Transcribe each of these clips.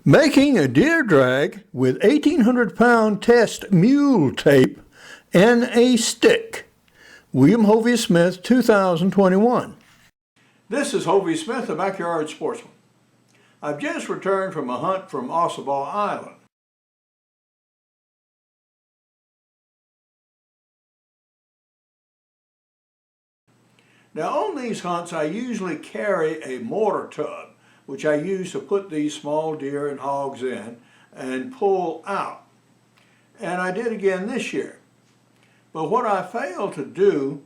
Making a deer drag with 1,800-pound test mule tape and a stick. William Hovey Smith, 2021. This is Hovey Smith, the Backyard Sportsman. I've just returned from a hunt from Ossabaw Island. Now on these hunts I usually carry a mortar tub, which I use to put these small deer and hogs in and pull out. And I did again this year. But what I failed to do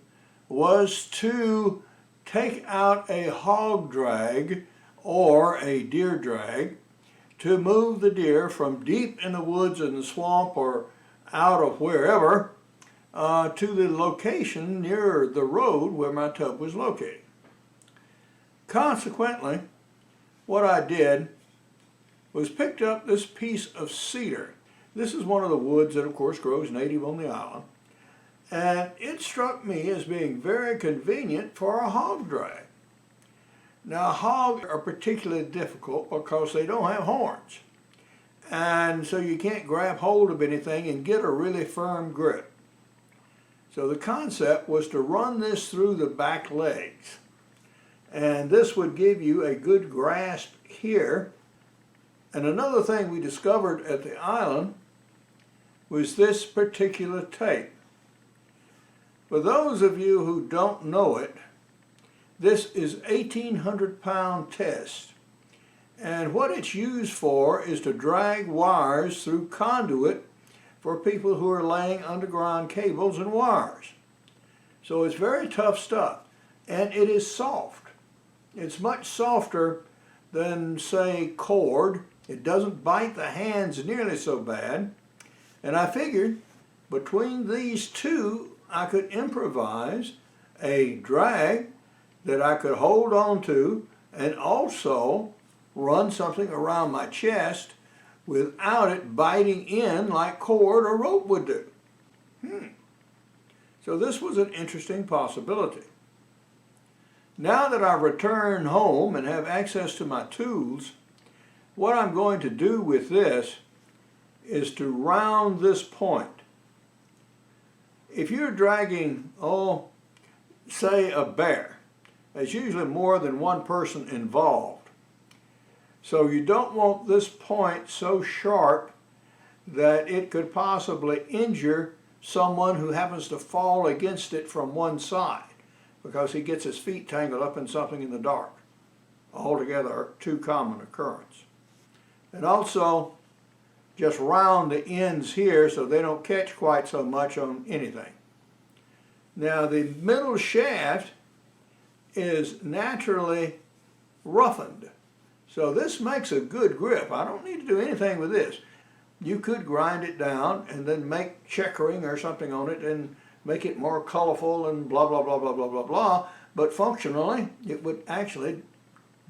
was to take out a hog drag or a deer drag to move the deer from deep in the woods in the swamp or out of wherever to the location near the road where my tub was located. Consequently, what I did was picked up this piece of cedar. This is one of the woods that of course grows native on the island, and it struck me as being very convenient for a hog drag. Now hogs are particularly difficult because they don't have horns, and so you can't grab hold of anything and get a really firm grip. So the concept was to run this through the back legs, and this would give you a good grasp here. And another thing we discovered at the island was this particular tape. For those of you who don't know it, this is 1,800-pound test, and what it's used for is to drag wires through conduit for people who are laying underground cables and wires. So it's very tough stuff, and it is soft. It's much softer than, say, cord. It doesn't bite the hands nearly so bad, and I figured between these two I could improvise a drag that I could hold on to and also run something around my chest without it biting in like cord or rope would do. So this was an interesting possibility. Now that I've returned home and have access to my tools, what I'm going to do with this is to round this point. If you're dragging, say a bear, there's usually more than one person involved. So you don't want this point so sharp that it could possibly injure someone who happens to fall against it from one side, because he gets his feet tangled up in something in the dark. Altogether, too common occurrence. And also, just round the ends here so they don't catch quite so much on anything. Now the middle shaft is naturally roughened, so this makes a good grip. I don't need to do anything with this. You could grind it down and then make checkering or something on it and make it more colorful and blah, blah, blah, blah, blah, blah, blah, but functionally it would actually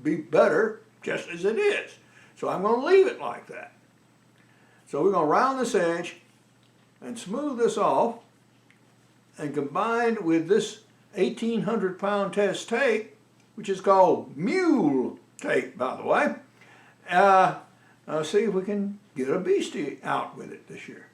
be better just as it is. So I'm going to leave it like that. So we're going to round this edge and smooth this off, and combined with this 1,800-pound test tape, which is called Mule tape, by the way, I'll see if we can get a beastie out with it this year.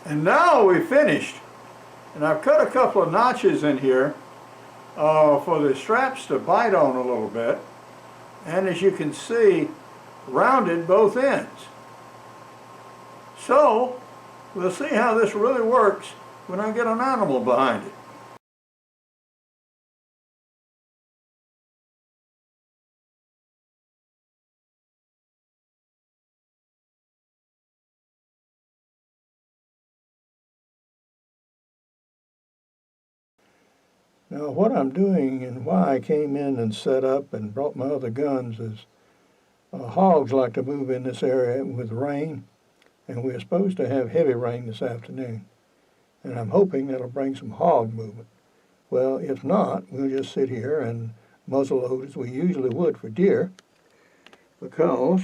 And now we've finished, and I've cut a couple of notches in here for the straps to bite on a little bit, and as you can see, rounded both ends. So we'll see how this really works when I get an animal behind it. Now what I'm doing and why I came in and set up and brought my other guns is hogs like to move in this area with rain, and we're supposed to have heavy rain this afternoon. And I'm hoping that'll bring some hog movement. Well, if not, we'll just sit here and muzzle load as we usually would for deer, because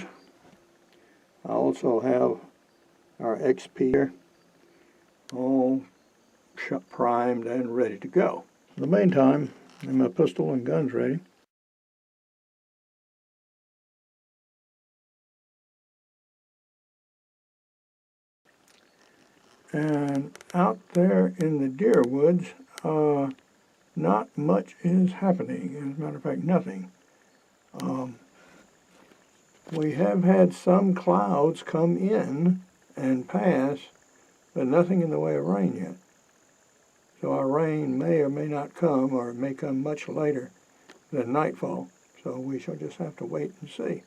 I also have our XP here all primed and ready to go. In the meantime, I have my pistol and guns ready. And out there in the deer woods, not much is happening. As a matter of fact, nothing. We have had some clouds come in and pass, but nothing in the way of rain yet. So our rain may or may not come, or it may come much later than nightfall. So we shall just have to wait and see.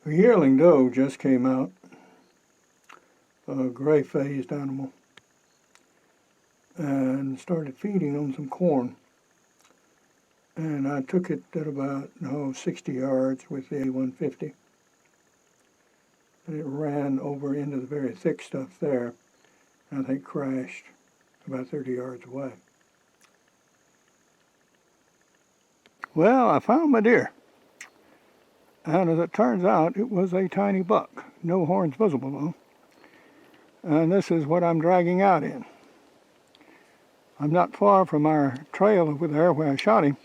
A yearling doe just came out, a gray-phased animal, and started feeding on some corn. And I took it at about 60 yards with the A150. And it ran over into the very thick stuff there, and I think crashed about 30 yards away. Well, I found my deer. And as it turns out, it was a tiny buck. No horns visible though. And this is what I'm dragging out in. I'm not far from our trail over there where I shot him,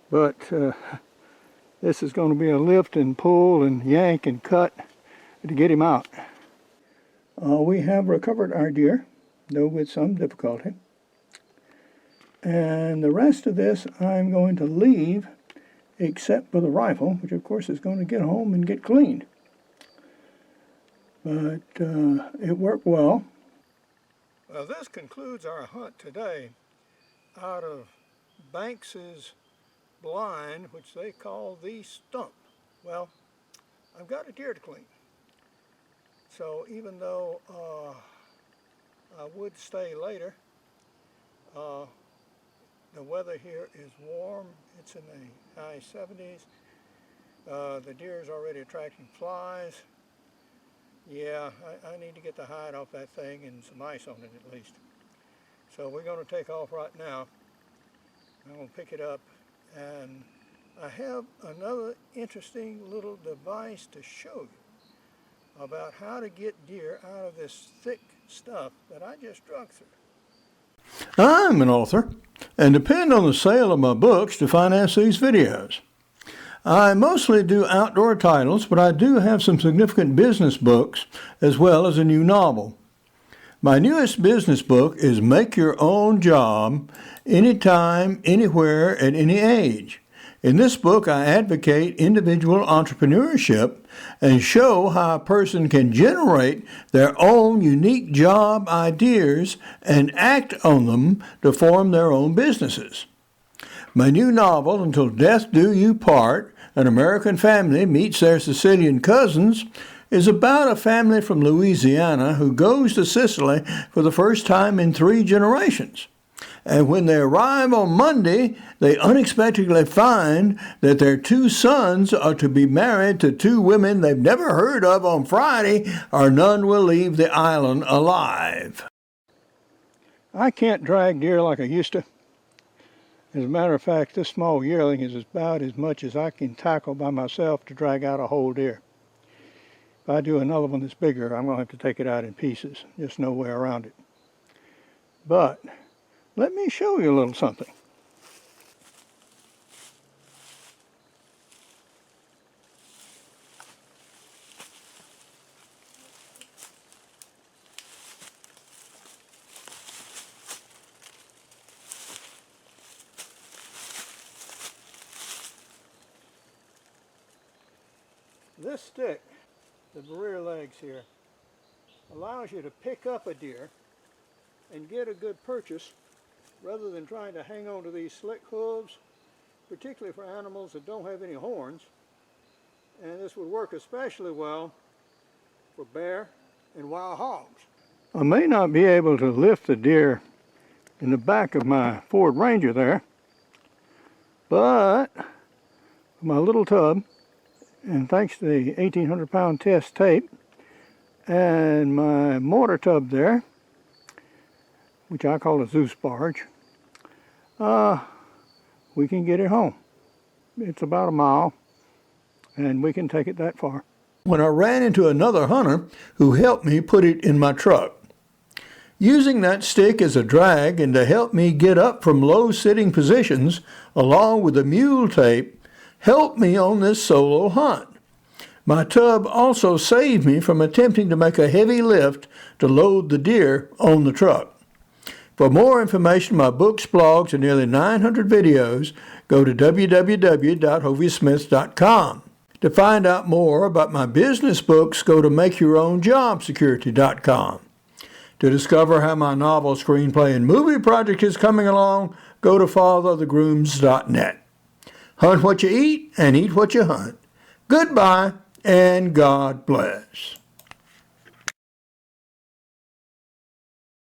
but this is going to be a lift and pull and yank and cut to get him out. We have recovered our deer, though with some difficulty. And the rest of this I'm going to leave, except for the rifle, which of course is going to get home and get cleaned. But it worked well. Well, this concludes our hunt today out of Banks's blind, which they call the stump. Well, I've got a deer to clean. So even though I would stay later, the weather here is warm. It's in the high 70s. The deer is already attracting flies. Yeah, I need to get the hide off that thing and some ice on it at least. So we're going to take off right now. I'm going to pick it up, and I have another interesting little device to show you about how to get deer out of this thick stuff that I just drug through. I'm an author and depend on the sale of my books to finance these videos. I mostly do outdoor titles, but I do have some significant business books as well as a new novel. My newest business book is Make Your Own Job, Anytime, Anywhere, at Any Age. In this book, I advocate individual entrepreneurship and show how a person can generate their own unique job ideas and act on them to form their own businesses. My new novel, Until Death Do You Part, An American Family Meets Their Sicilian Cousins, is about a family from Louisiana who goes to Sicily for the first time in 3 generations. And when they arrive on Monday, they unexpectedly find that their 2 sons are to be married to 2 women they've never heard of on Friday, or none will leave the island alive. I can't drag deer like I used to. As a matter of fact, this small yearling is about as much as I can tackle by myself to drag out a whole deer. If I do another one that's bigger, I'm going to have to take it out in pieces. Just no way around it. But let me show you a little something. This stick, the rear legs here, allows you to pick up a deer and get a good purchase rather than trying to hang on to these slick hooves, particularly for animals that don't have any horns. And this would work especially well for bear and wild hogs. I may not be able to lift the deer in the back of my Ford Ranger there, but my little tub, and thanks to the 1,800-pound test tape and my mortar tub there, which I call a Zeus barge, we can get it home. It's about a mile, and we can take it that far. When I ran into another hunter who helped me put it in my truck. Using that stick as a drag and to help me get up from low sitting positions, along with the mule tape, helped me on this solo hunt. My tub also saved me from attempting to make a heavy lift to load the deer on the truck. For more information, my books, blogs, and nearly 900 videos, go to www.hoviesmith.com. To find out more about my business books, go to makeyourownjobsecurity.com. To discover how my novel, screenplay, and movie project is coming along, go to fatherofthegrooms.net. Hunt what you eat and eat what you hunt. Goodbye and God bless.